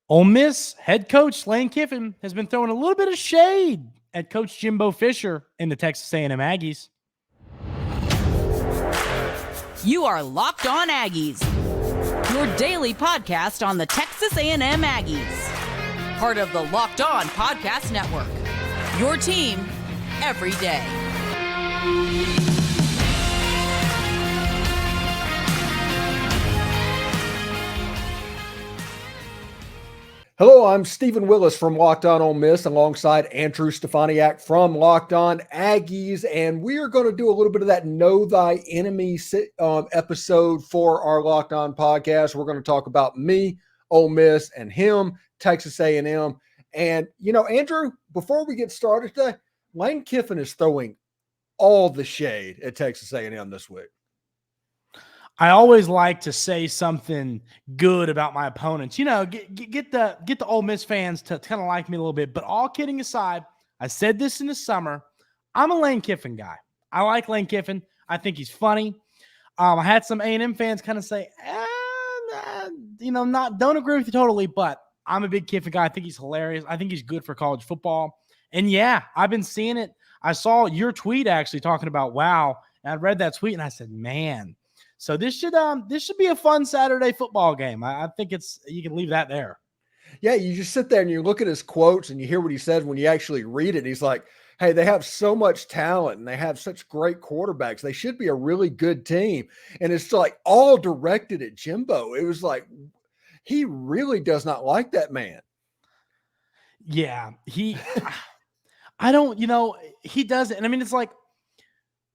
Ole Miss head coach Lane Kiffin has been throwing a little bit of shade at Coach Jimbo Fisher in the Texas A&M Aggies. You are Locked On Aggies, your daily podcast on the Texas A&M Aggies, part of the Locked On Podcast Network, your team every day. Hello, I'm Steven Willis from Locked On Ole Miss alongside Andrew Stefaniak from Locked On Aggies, and we are going to do a little bit of that Know Thy Enemy episode for our Locked On podcast. We're going to talk about me, Ole Miss, and him, Texas A&M. And, you know, Andrew, before we get started today, Lane Kiffin is throwing all the shade at Texas A&M this week. I always like to say something good about my opponents. You know, get the Ole Miss fans to kind of like me a little bit. But all kidding aside, I said this in the summer. I'm a Lane Kiffin guy. I like Lane Kiffin. I think he's funny. I had some A&M fans kind of say, don't agree with you totally, but I'm a big Kiffin guy. I think he's hilarious. I think he's good for college football. And yeah, I've been seeing it. I saw your tweet actually talking about wow, and I read that tweet and I said, man. So this should be a fun Saturday football game. I think you can leave that there. Yeah, you just sit there and you look at his quotes and you hear what he says when you actually read it. He's like, hey, they have so much talent and they have such great quarterbacks. They should be a really good team. And it's like all directed at Jimbo. It was like he really does not like that man. Yeah, he doesn't. And I mean, it's like,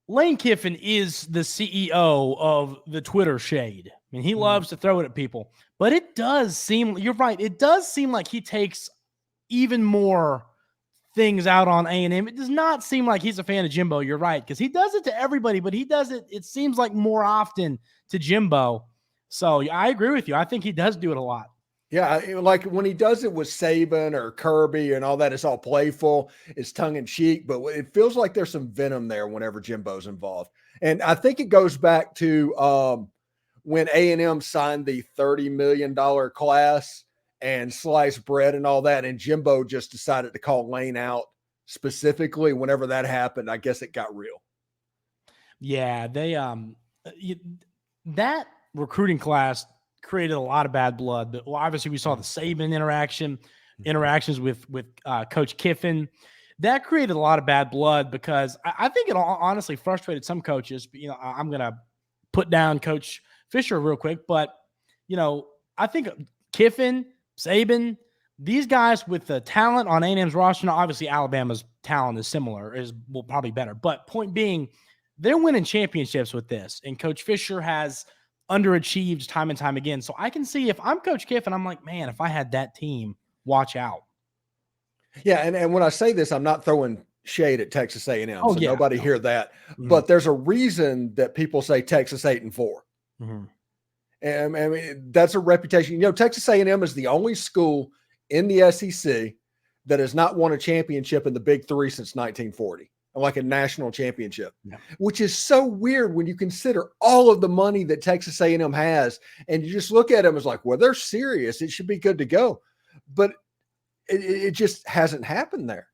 Lane Kiffin is the CEO of the Twitter shade. I mean, he loves to throw it at people, but it does seem, you're right, it does seem like he takes even more things out on A&M. It does not seem like he's a fan of Jimbo. You're right, because he does it to everybody, but he does it, it seems like more often to Jimbo. So I agree with you. I think he does do it a lot. Yeah, like when he does it with Saban or Kirby and all that, it's all playful, it's tongue-in-cheek, but it feels like there's some venom there whenever Jimbo's involved. And I think it goes back to when A&M signed the $30 million class and sliced bread and all that, and Jimbo just decided to call Lane out specifically. Whenever that happened, I guess it got real. Yeah, that recruiting class created a lot of bad blood. But obviously we saw the Saban interactions with Coach Kiffin. That created a lot of bad blood because I think it honestly frustrated some coaches. But, I'm going to put down Coach Fisher real quick, but I think Kiffin, Saban, these guys with the talent on A&M's roster, now obviously Alabama's talent is similar, will probably better. But point being, they're winning championships with this, and Coach Fisher has underachieved time and time again. So I can see if I'm Coach Kiffin, I'm like, man, if I had that team, watch out. Yeah, and when I say this, I'm not throwing shade at Texas A&M, so nobody hear that. Mm-hmm. But there's a reason that people say Texas 8-4. Mm-hmm. And I mean, that's a reputation. Texas A&M is the only school in the SEC that has not won a championship in the Big Three since 1940. Like a national championship, which is so weird when you consider all of the money that Texas A&M has. And you just look at them as like, well, they're serious. It should be good to go. But it just hasn't happened there.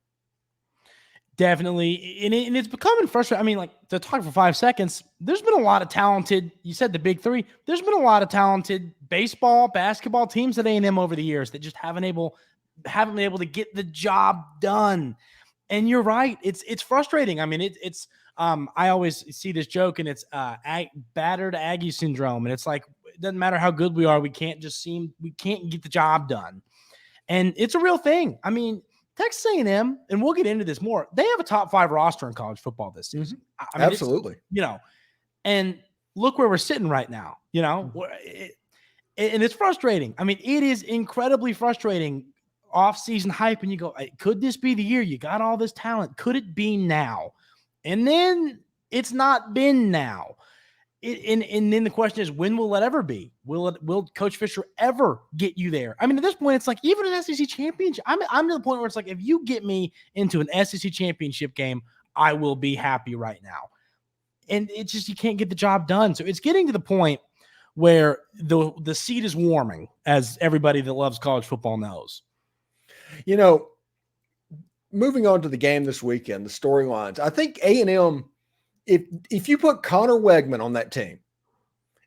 Definitely. And it's becoming frustrating. I mean, like, to talk for 5 seconds, there's been a lot of talented, you said the Big Three, there's been a lot of talented baseball, basketball teams at A&M over the years that just haven't been able to get the job done. And you're right. It's frustrating. I mean, I always see this joke, and it's battered Aggie syndrome. And it's like, it doesn't matter how good we are. We can't get the job done. And it's a real thing. I mean, Texas A&M, and we'll get into this more, they have a top 5 roster in college football this season. I mean, absolutely. And look where we're sitting right now, and it's frustrating. I mean, it is incredibly frustrating. Off-season hype, and you go, could this be the year? You got all this talent. Could it be now? And then it's not been now. And then the question is, when will it ever be? Will Coach Fisher ever get you there? I mean, at this point, it's like even an SEC championship. I'm to the point where it's like, if you get me into an SEC championship game, I will be happy right now. And it's just, you can't get the job done. So it's getting to the point where the seat is warming, as everybody that loves college football knows. You know, moving on to the game this weekend, the storylines, I think A&M, if you put Connor Wegman on that team,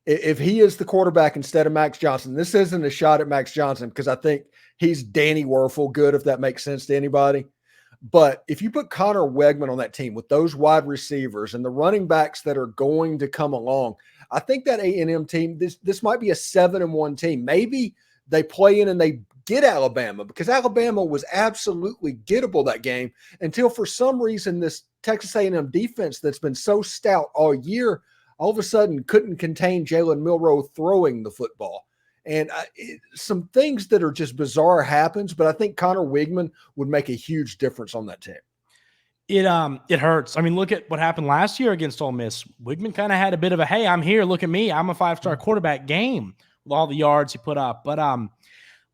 if he is the quarterback instead of Max Johnson, this isn't a shot at Max Johnson because I think he's Danny Werfel good, if that makes sense to anybody. But if you put Connor Wegman on that team with those wide receivers and the running backs that are going to come along, I think that A&M team, this might be a 7-1 team. Maybe they play in and they get Alabama, because Alabama was absolutely gettable that game until for some reason this Texas A&M defense that's been so stout all year all of a sudden couldn't contain Jalen Milroe throwing the football. And some things that are just bizarre happens, but I think Connor Wegman would make a huge difference on that team. It hurts. I mean, look at what happened last year against Ole Miss. Wegman kind of had a bit of a, hey, I'm here, look at me, I'm a 5-star quarterback game with all the yards he put up. But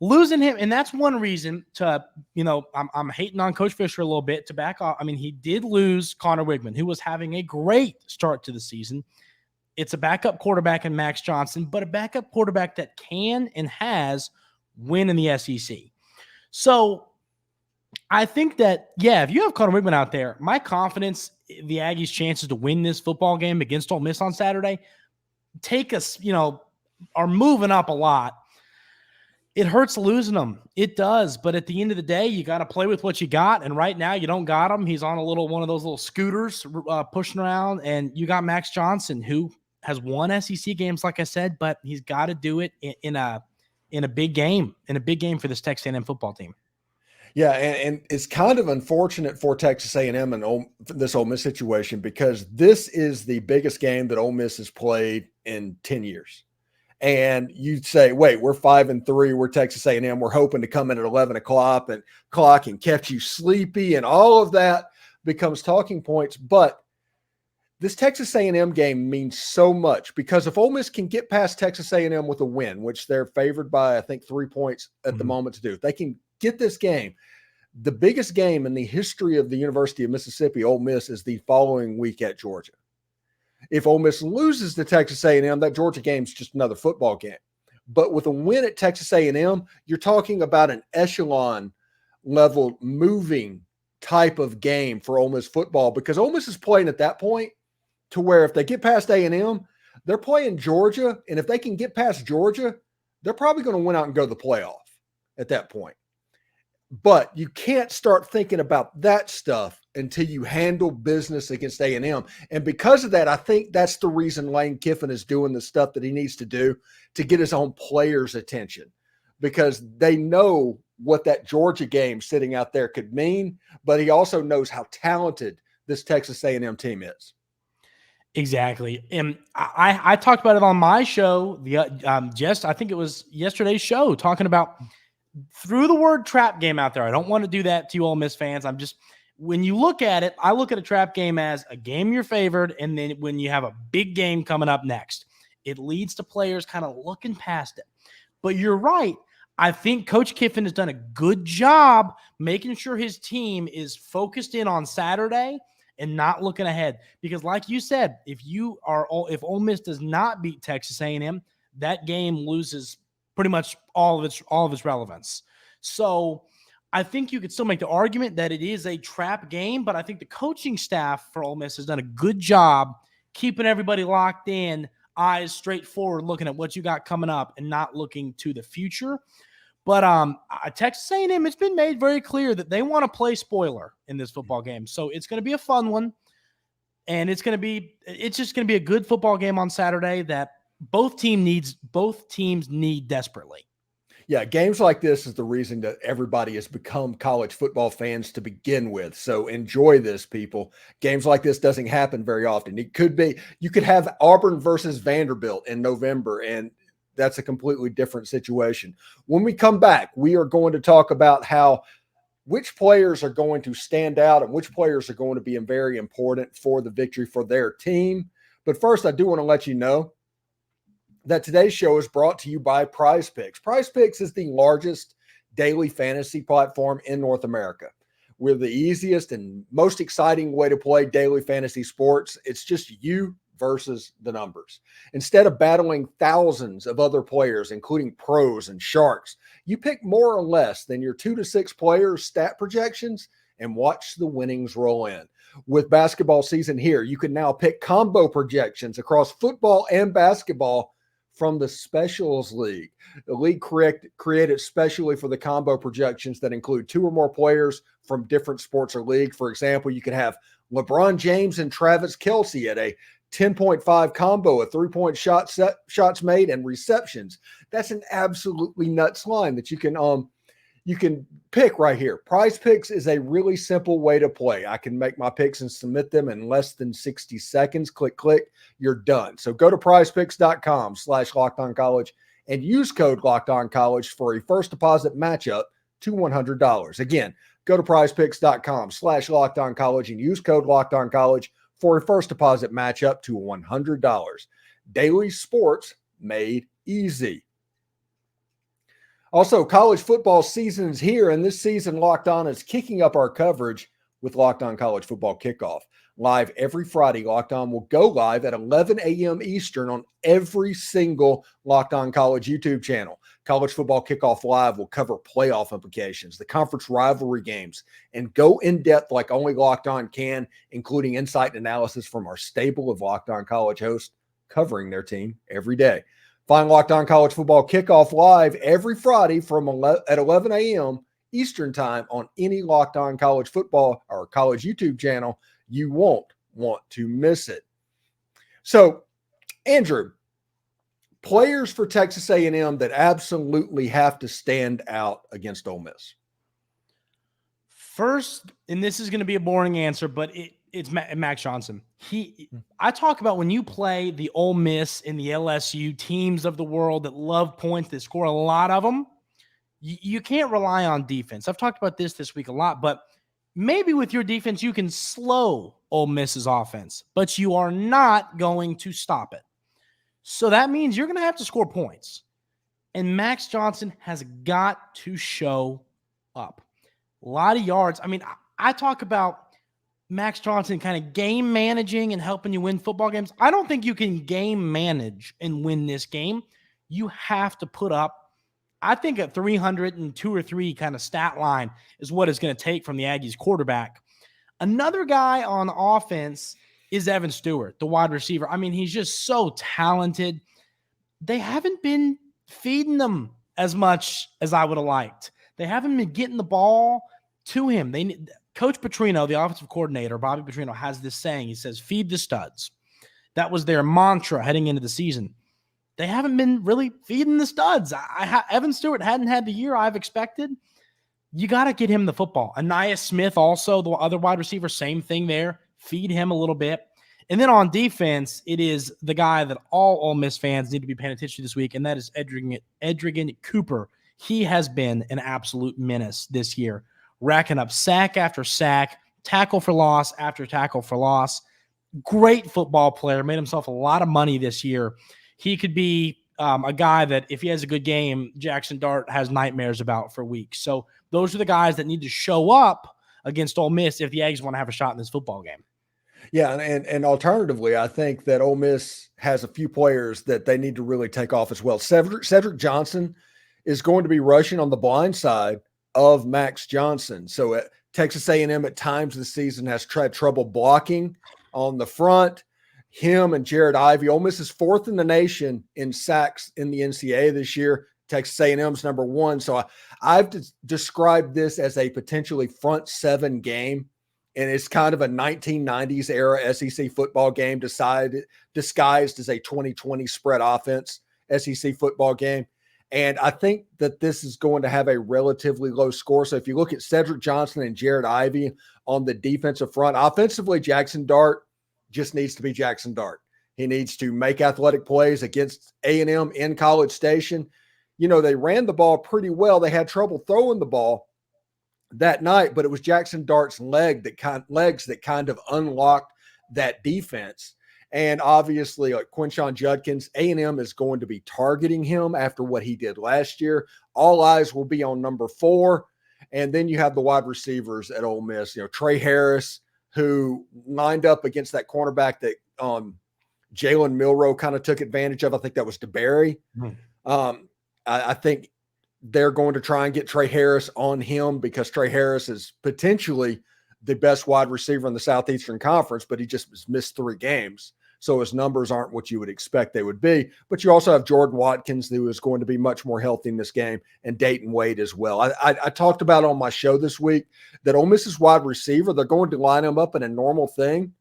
losing him, and that's one reason to, I'm hating on Coach Fisher a little bit to back off. I mean, he did lose Connor Wegman, who was having a great start to the season. It's a backup quarterback in Max Johnson, but a backup quarterback that can and has win in the SEC. So I think that, if you have Connor Wegman out there, my confidence, the Aggies' chances to win this football game against Ole Miss on Saturday, are moving up a lot. It hurts losing them. It does. But at the end of the day, you got to play with what you got. And right now you don't got him. He's on one of those little scooters pushing around. And you got Max Johnson, who has won SEC games, like I said, but he's got to do it in a big game, for this Texas A&M football team. Yeah, and it's kind of unfortunate for Texas A&M and this Ole Miss situation, because this is the biggest game that Ole Miss has played in 10 years. And you'd say, wait, we're 5-3, we're Texas A&M, we're hoping to come in at 11 o'clock and catch you sleepy, and all of that becomes talking points. But this Texas A&M game means so much, because if Ole Miss can get past Texas A&M with a win, which they're favored by, I think, 3 points at the moment to do, if they can get this game, the biggest game in the history of the University of Mississippi, Ole Miss, is the following week at Georgia. If Ole Miss loses to Texas A&M, that Georgia game's just another football game. But with a win at Texas A&M, you're talking about an echelon level moving type of game for Ole Miss football, because Ole Miss is playing at that point to where if they get past A&M, they're playing Georgia. And if they can get past Georgia, they're probably going to win out and go to the playoff at that point. But you can't start thinking about that stuff until you handle business against A&M. And because of that, I think that's the reason Lane Kiffin is doing the stuff that he needs to do to get his own players' attention, because they know what that Georgia game sitting out there could mean, but he also knows how talented this Texas A&M team is. Exactly. And I talked about it on my show, I think it was yesterday's show, talking about threw the word trap game out there. I don't want to do that to you Ole Miss fans. When you look at it, I look at a trap game as a game you're favored, and then when you have a big game coming up next, it leads to players kind of looking past it. But you're right. I think Coach Kiffin has done a good job making sure his team is focused in on Saturday and not looking ahead. Because like you said, if Ole Miss does not beat Texas A&M, that game loses pretty much all of its relevance. So I think you could still make the argument that it is a trap game, but I think the coaching staff for Ole Miss has done a good job keeping everybody locked in, eyes straight forward, looking at what you got coming up and not looking to the future. But Texas A&M, it's been made very clear that they want to play spoiler in this football game. So it's going to be a fun one, and it's just going to be a good football game on Saturday that both teams need desperately. Yeah, games like this is the reason that everybody has become college football fans to begin with. So enjoy this, people. Games like this doesn't happen very often. You could have Auburn versus Vanderbilt in November, and that's a completely different situation. When we come back, we are going to talk about which players are going to stand out and which players are going to be very important for the victory for their team. But first, I do want to let you know that today's show is brought to you by Prize Picks. Prize Picks is the largest daily fantasy platform in North America. We're the easiest and most exciting way to play daily fantasy sports. It's just you, versus the numbers. Instead of battling thousands of other players, including pros and sharks, you pick more or less than your 2 to 6 players' stat projections and watch the winnings roll in. With basketball season here, you can now pick combo projections across football and basketball from the Specials League. The league created specially for the combo projections that include 2 or more players from different sports or league. For example, you could have LeBron James and Travis Kelce at a 10.5 combo, a 3-point shots made and receptions. That's an absolutely nuts line that you can pick right here. Prize Picks is a really simple way to play. I can make my picks and submit them in less than 60 seconds. Click, you're done. So go to prizepicks.com/LockedOnCollege and use code LockedOnCollege for a first deposit matchup to $100. Again, go to prizepicks.com/LockedOnCollege and use code LockedOnCollege for a first deposit matchup to $100. Daily sports made easy. Also, college football season is here, and this season, Locked On is kicking up our coverage with Locked On College Football Kickoff. Live every Friday, Locked On will go live at 11 a.m. Eastern on every single Locked On College YouTube channel. College Football Kickoff Live will cover playoff implications, the conference rivalry games, and go in-depth like only Locked On can, including insight and analysis from our stable of Locked On College hosts covering their team every day. Find Locked On College Football Kickoff Live every Friday at 11 a.m. Eastern Time on any Locked On College Football or college YouTube channel. You won't want to miss it. So, Andrew, players for Texas A&M that absolutely have to stand out against Ole Miss. First, and this is going to be a boring answer, but it's Max Johnson. I talk about when you play the Ole Miss and the LSU teams of the world that love points, that score a lot of them, you can't rely on defense. I've talked about this week a lot, but maybe with your defense, you can slow Ole Miss's offense, but you are not going to stop it. So that means you're going to have to score points. And Max Johnson has got to show up. A lot of yards. I mean, I talk about Max Johnson kind of game managing and helping you win football games. I don't think you can game manage and win this game. You have to put up, I think, a 302 or 3 kind of stat line is what it's going to take from the Aggies quarterback. Another guy on offense is Evan Stewart, the wide receiver. I mean, he's just so talented. They haven't been feeding them as much as I would have liked. They haven't been getting the ball to him. Coach Petrino, the offensive coordinator, Bobby Petrino, has this saying. He says, feed the studs. That was their mantra heading into the season. They haven't been really feeding the studs. Evan Stewart hadn't had the year I've expected. You got to get him the football. Ainias Smith, also the other wide receiver, same thing there. Feed him a little bit. And then on defense, it is the guy that all Ole Miss fans need to be paying attention to this week, and that is Edgerrin Cooper. He has been an absolute menace this year, racking up sack after sack, tackle for loss after tackle for loss. Great football player, made himself a lot of money this year. He could be a guy that if he has a good game, Jackson Dart has nightmares about for weeks. So those are the guys that need to show up against Ole Miss if the Aggies want to have a shot in this football game. Yeah, and alternatively, I think that Ole Miss has a few players that they need to really take off as well. Cedric Johnson is going to be rushing on the blind side of Max Johnson. So Texas A&M at times this season has tried trouble blocking on the front. Him and Jared Ivey. Ole Miss is 4th in the nation in sacks in the NCAA this year. Texas A&M's number 1. So I've described this as a potentially front 7 game. And it's kind of a 1990s era SEC football game disguised as a 2020 spread offense SEC football game. And I think that this is going to have a relatively low score. So if you look at Cedric Johnson and Jared Ivey on the defensive front, offensively, Jackson Dart just needs to be Jackson Dart. He needs to make athletic plays against A&M in College Station. You know, they ran the ball pretty well. They had trouble throwing the ball that night, but it was Jackson Dart's legs that kind of unlocked that defense. And obviously, like Quinshon Judkins, A&M is going to be targeting him after what he did last year. All eyes will be on number 4. And then you have the wide receivers at Ole Miss, Trey Harris, who lined up against that cornerback that Jalen Milroe kind of took advantage of. I think that was DeBerry. I think they're going to try and get Trey Harris on him because Trey Harris is potentially the best wide receiver in the Southeastern Conference, but he just missed 3 games. So his numbers aren't what you would expect they would be. But you also have Jordan Watkins, who is going to be much more healthy in this game, and Dayton Wade as well. I talked about on my show this week that Ole Miss's wide receiver, they're going to line him up in a normal thing,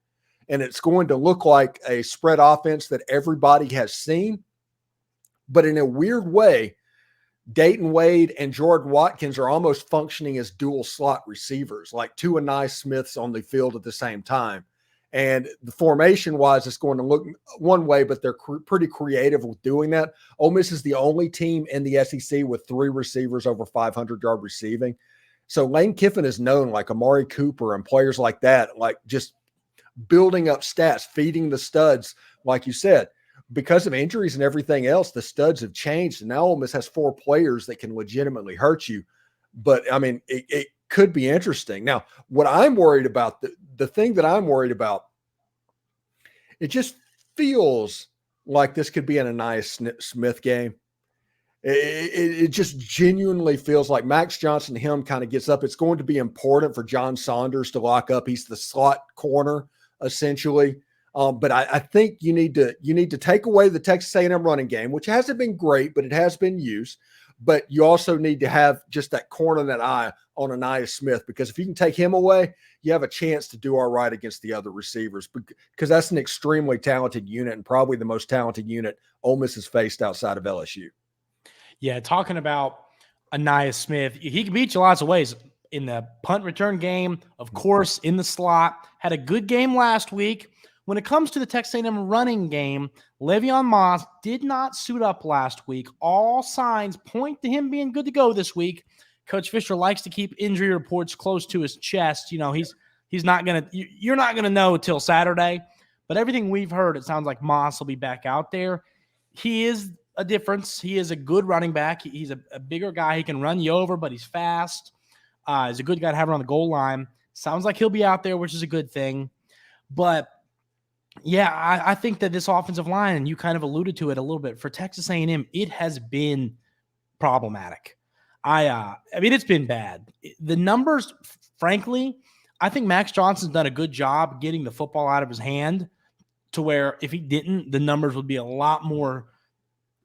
and it's going to look like a spread offense that everybody has seen. But in a weird way, Dayton Wade and Jordan Watkins are almost functioning as dual slot receivers, like 2 Ainias Smiths on the field at the same time. And the formation-wise, it's going to look one way, but they're pretty creative with doing that. Ole Miss is the only team in the SEC with 3 receivers over 500-yard receiving. So Lane Kiffin is known, like Amari Cooper and players like that, like just building up stats, feeding the studs, like you said. Because of injuries and everything else, the studs have changed. And now Ole Miss has 4 players that can legitimately hurt you. But, I mean, it could be interesting. Now, what I'm worried about, the thing that I'm worried about, it just feels like this could be an Ainias Smith game. It just genuinely feels like Max Johnson, him kind of gets up. It's going to be important for John Saunders to lock up. He's the slot corner, essentially. But I think you need to take away the Texas A&M running game, which hasn't been great, but it has been used. But you also need to have just that corner, that eye on Ainias Smith, because if you can take him away, you have a chance to do all right against the other receivers, because that's an extremely talented unit and probably the most talented unit Ole Miss has faced outside of LSU. Yeah, talking about Ainias Smith, he can beat you lots of ways. In the punt return game, of course, in the slot, had a good game last week. When it comes to the Texas A&M running game, Le'Veon Moss did not suit up last week. All signs point to him being good to go this week. Coach Fisher likes to keep injury reports close to his chest. You know, he's not going to – you're not going to know till Saturday. But everything we've heard, it sounds like Moss will be back out there. He is a difference. He is a good running back. He's a bigger guy. He can run you over, but he's fast. He's a good guy to have around the goal line. Sounds like he'll be out there, which is a good thing. But – yeah, I think that this offensive line, and you kind of alluded to it a little bit, for Texas A&M, it has been problematic. I mean, it's been bad. The numbers, frankly, I think Max Johnson's done a good job getting the football out of his hand to where if he didn't, the numbers would be a lot more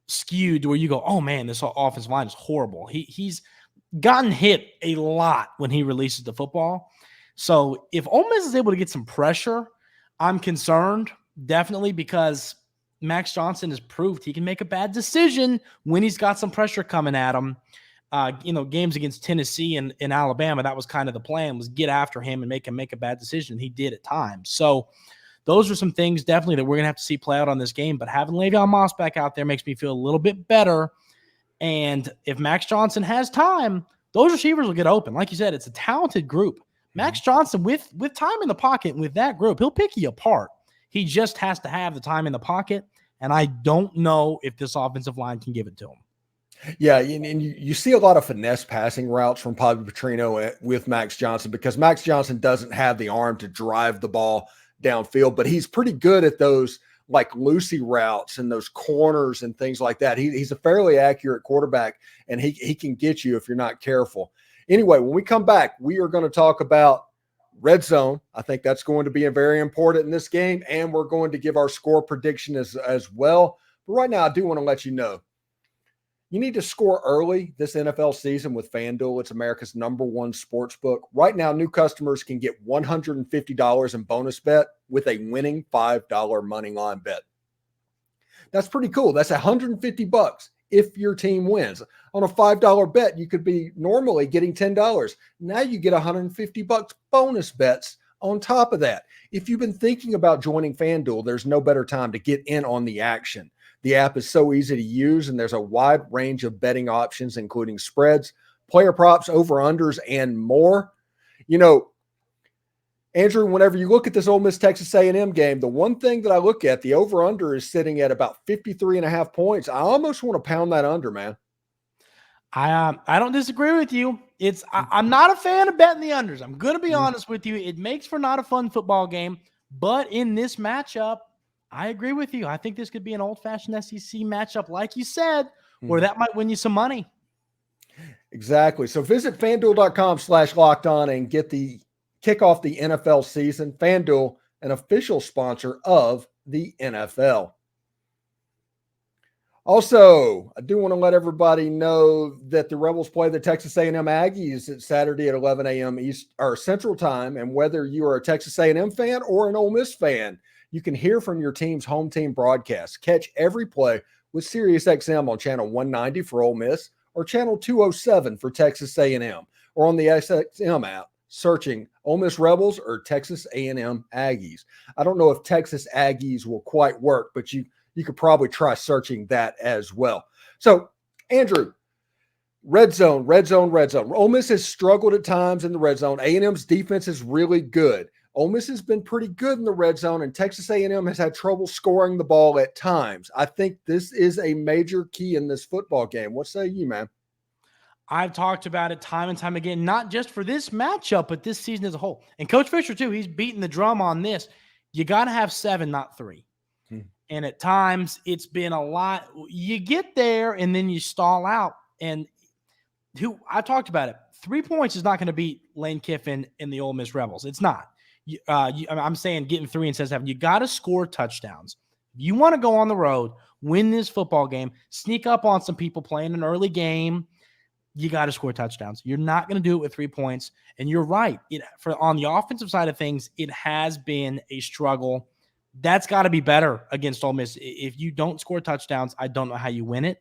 skewed to where you go, oh, man, this offensive line is horrible. He's gotten hit a lot when he releases the football. So if Ole Miss is able to get some pressure, I'm concerned, definitely, because Max Johnson has proved he can make a bad decision when he's got some pressure coming at him. Games against Tennessee and Alabama, that was kind of the plan, was get after him and make him make a bad decision. He did at times. So those are some things definitely that we're going to have to see play out on this game. But having Le'Veon Moss back out there makes me feel a little bit better. And if Max Johnson has time, those receivers will get open. Like you said, it's a talented group. Max Johnson, with time in the pocket, with that group, he'll pick you apart. He just has to have the time in the pocket, and I don't know if this offensive line can give it to him. Yeah, and you see a lot of finesse passing routes from Bobby Petrino with Max Johnson, because Max Johnson doesn't have the arm to drive the ball downfield, but he's pretty good at those like Lucy routes and those corners and things like that. He's a fairly accurate quarterback, and he can get you if you're not careful. Anyway, when we come back, we are going to talk about red zone. I think that's going to be very important in this game, and we're going to give our score prediction as well. But right now, I do want to let you know, you need to score early this NFL season with FanDuel. It's America's #1 sports book. Right now, new customers can get $150 in bonus bet with a winning $5 money line bet. That's pretty cool. That's $150 if your team wins. On a $5 bet, you could be normally getting $10. Now you get $150 bonus bets on top of that. If you've been thinking about joining FanDuel, there's no better time to get in on the action. The app is so easy to use, and there's a wide range of betting options, including spreads, player props, over-unders, and more. You know, Andrew, whenever you look at this Ole Miss Texas A&M game, the one thing that I look at, the over-under is sitting at about 53.5 points. I almost want to pound that under, man. I don't disagree with you. I'm not a fan of betting the unders. I'm going to be honest with you. It makes for not a fun football game, but in this matchup, I agree with you. I think this could be an old-fashioned SEC matchup, like you said, where that might win you some money. Exactly. So visit FanDuel.com/lockedon and kick off the NFL season. FanDuel, an official sponsor of the NFL. Also, I do want to let everybody know that the Rebels play the Texas A&M Aggies at Saturday at 11 a.m. East or Central Time. And whether you are a Texas A&M fan or an Ole Miss fan, you can hear from your team's home team broadcast. Catch every play with SiriusXM on channel 190 for Ole Miss or channel 207 for Texas A&M, or on the SXM app, searching Ole Miss Rebels or Texas A&M Aggies. I don't know if Texas Aggies will quite work, but you could probably try searching that as well. So, Andrew, red zone. Ole Miss has struggled at times in the red zone. A&M's defense is really good. Ole Miss has been pretty good in the red zone, and Texas A&M has had trouble scoring the ball at times. I think this is a major key in this football game. What say you, man? I've talked about it time and time again, not just for this matchup, but this season as a whole. And Coach Fisher, too, he's beating the drum on this. You got to have 7, not 3. And at times, it's been a lot. You get there, and then you stall out. And I talked about it. 3 points is not going to beat Lane Kiffin and the Ole Miss Rebels. It's not. I'm saying getting 3 instead of 7. You got to score touchdowns. If you want to go on the road, win this football game, sneak up on some people playing an early game, you got to score touchdowns. You're not going to do it with 3 points. And you're right. On the offensive side of things, it has been a struggle. That's got to be better against Ole Miss. If you don't score touchdowns, I don't know how you win it.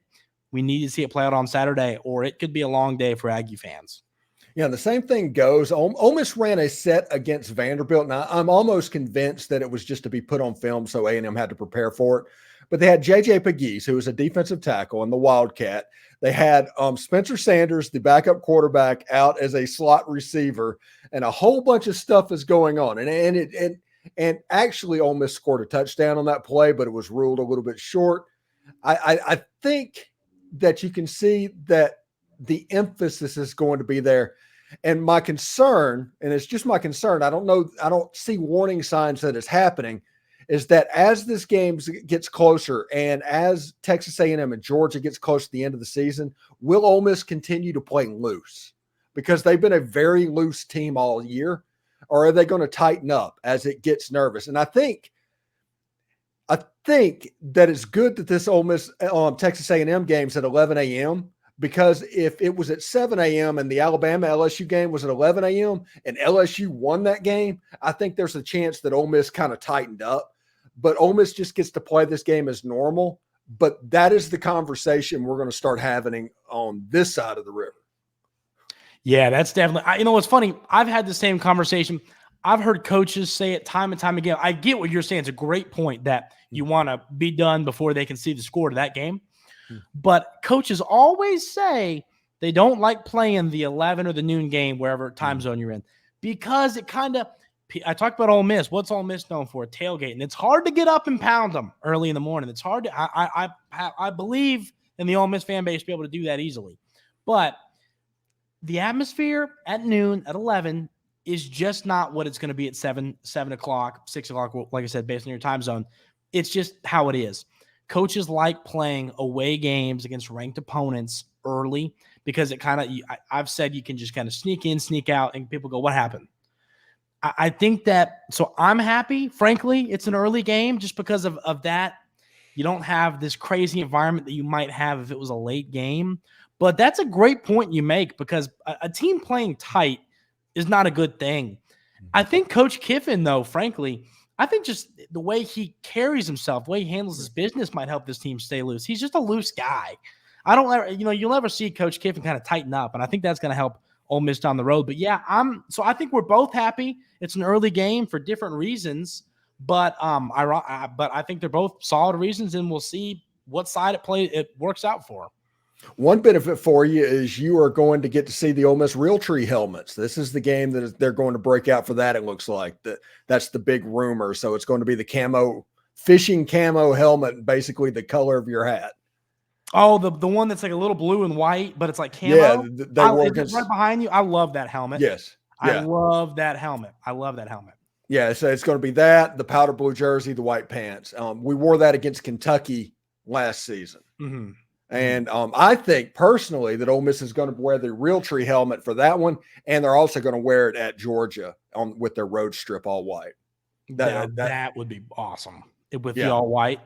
We need to see it play out on Saturday, or it could be a long day for Aggie fans. Yeah, the same thing goes. Ole Miss ran a set against Vanderbilt. Now, I'm almost convinced that it was just to be put on film, so A&M had to prepare for it. But they had J.J. Pegues, who was a defensive tackle, and the Wildcat. They had Spencer Sanders, the backup quarterback, out as a slot receiver, and a whole bunch of stuff is going on. And actually, Ole Miss scored a touchdown on that play, but it was ruled a little bit short. I think that you can see that the emphasis is going to be there. And my concern, and it's just my concern, I don't see warning signs that it's happening, is that as this game gets closer and as Texas A&M and Georgia gets close to the end of the season, will Ole Miss continue to play loose? Because they've been a very loose team all year. Or are they going to tighten up as it gets nervous? And I think that it's good that this Ole Miss Texas A&M game's at 11 a.m. because if it was at 7 a.m. and the Alabama LSU game was at 11 a.m. and LSU won that game, I think there's a chance that Ole Miss kind of tightened up. But Ole Miss just gets to play this game as normal. But that is the conversation we're going to start having on this side of the river. Yeah, that's definitely – what's funny? I've had the same conversation. I've heard coaches say it time and time again. I get what you're saying. It's a great point that you want to be done before they can see the score to that game. But coaches always say they don't like playing the 11 or the noon game, wherever time zone you're in, because it kind of – I talked about Ole Miss. What's Ole Miss known for? Tailgating. It's hard to get up and pound them early in the morning. It's hard to I believe in the Ole Miss fan base to be able to do that easily. But – the atmosphere at noon, at 11, is just not what it's going to be at 7 o'clock, 6 o'clock, like I said, based on your time zone. It's just how it is. Coaches like playing away games against ranked opponents early because it kind of – I've said you can just kind of sneak in, sneak out, and people go, what happened? I think that – so I'm happy. Frankly, it's an early game just because of that. You don't have this crazy environment that you might have if it was a late game. But that's a great point you make because a team playing tight is not a good thing. I think Coach Kiffin, though, frankly, I think just the way he carries himself, the way he handles his business might help this team stay loose. He's just a loose guy. You'll never see Coach Kiffin kind of tighten up, and I think that's going to help Ole Miss down the road. But yeah, I think we're both happy. It's an early game for different reasons, but I think they're both solid reasons, and we'll see what side it works out for. One benefit for you is you are going to get to see the Ole Miss Realtree helmets. This is the game that they're going to break out for that, it looks like. That's the big rumor. So it's going to be the fishing camo helmet, basically the color of your hat. Oh, the one that's like a little blue and white, but it's like camo? Yeah. Right behind you. I love that helmet. Yes. Yeah. I love that helmet. Yeah, so it's going to be that, the powder blue jersey, the white pants. We wore that against Kentucky last season. Mm-hmm. And I think personally that Ole Miss is going to wear the Realtree helmet for that one, and they're also going to wear it at Georgia with their road strip all white. That would be awesome with the all white.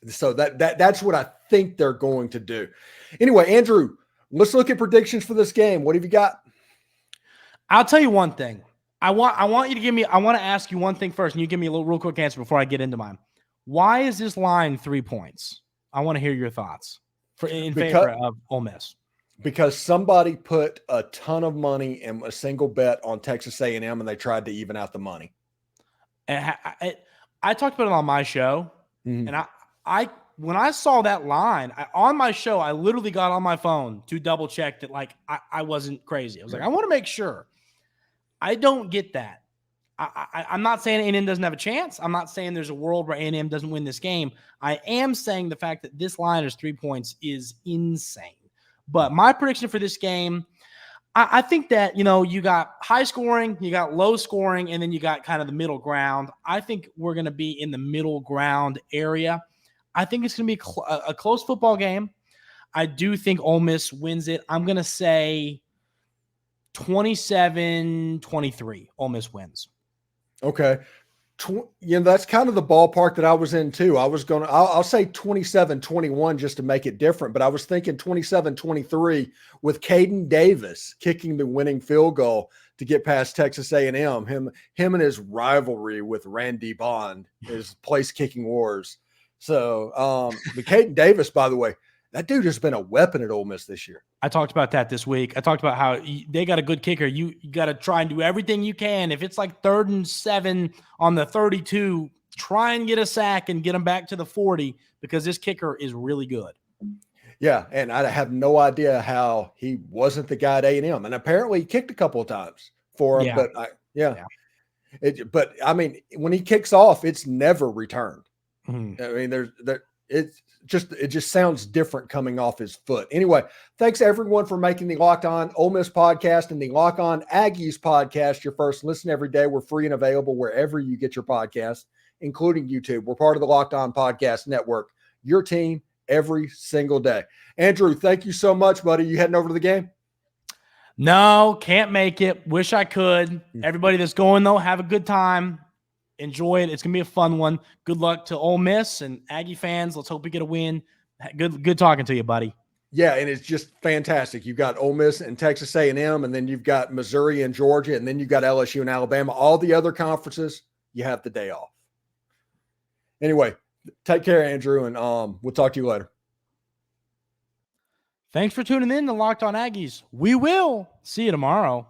So that's what I think they're going to do. Anyway, Andrew, let's look at predictions for this game. What have you got? I'll tell you one thing. I want you to give me. I want to ask you one thing first, and you give me a real quick answer before I get into mine. Why is this line 3 points? I want to hear your thoughts in favor of Ole Miss. Because somebody put a ton of money in a single bet on Texas A&M, and they tried to even out the money. And I talked about it on my show, and I when I saw that line on my show, I literally got on my phone to double check that I wasn't crazy. I was like, I want to make sure. I don't get that. I'm not saying A&M doesn't have a chance. I'm not saying there's a world where A&M doesn't win this game. I am saying the fact that this line is 3 points is insane. But my prediction for this game, I think that, you got high scoring, you got low scoring, and then you got kind of the middle ground. I think we're going to be in the middle ground area. I think it's going to be a close football game. I do think Ole Miss wins it. I'm going to say 27-23. Ole Miss wins. Okay. That's kind of the ballpark that I was in too. I'll say 27-21 just to make it different, but I was thinking 27-23 with Caden Davis kicking the winning field goal to get past Texas A&M. Him and his rivalry with Randy Bond, his place kicking wars. So the Caden Davis, by the way, that dude has been a weapon at Ole Miss this year. I talked about that this week. I talked about how they got a good kicker. You got to try and do everything you can. If it's like 3rd and 7 on the 32, try and get a sack and get them back to the 40 because this kicker is really good. Yeah, and I have no idea how he wasn't the guy at A&M. And apparently he kicked a couple of times for him. Yeah. But I mean, when he kicks off, it's never returned. Mm-hmm. I mean, it just sounds different coming off his foot. Anyway, thanks everyone for making the Locked On Ole Miss podcast and the Locked On Aggies podcast your first listen every day. We're free and available wherever you get your podcast, including YouTube. We're part of the Locked On Podcast Network, your team every single day. Andrew, thank you so much, buddy. You heading over to the game? No, can't make it. Wish I could. Everybody that's going, though, have a good time. Enjoy it. It's going to be a fun one. Good luck to Ole Miss and Aggie fans. Let's hope we get a win. Good talking to you, buddy. Yeah, and it's just fantastic. You've got Ole Miss and Texas A&M, and then you've got Missouri and Georgia, and then you've got LSU and Alabama. All the other conferences, you have the day off. Anyway, take care, Andrew, and we'll talk to you later. Thanks for tuning in to Locked On Aggies. We will see you tomorrow.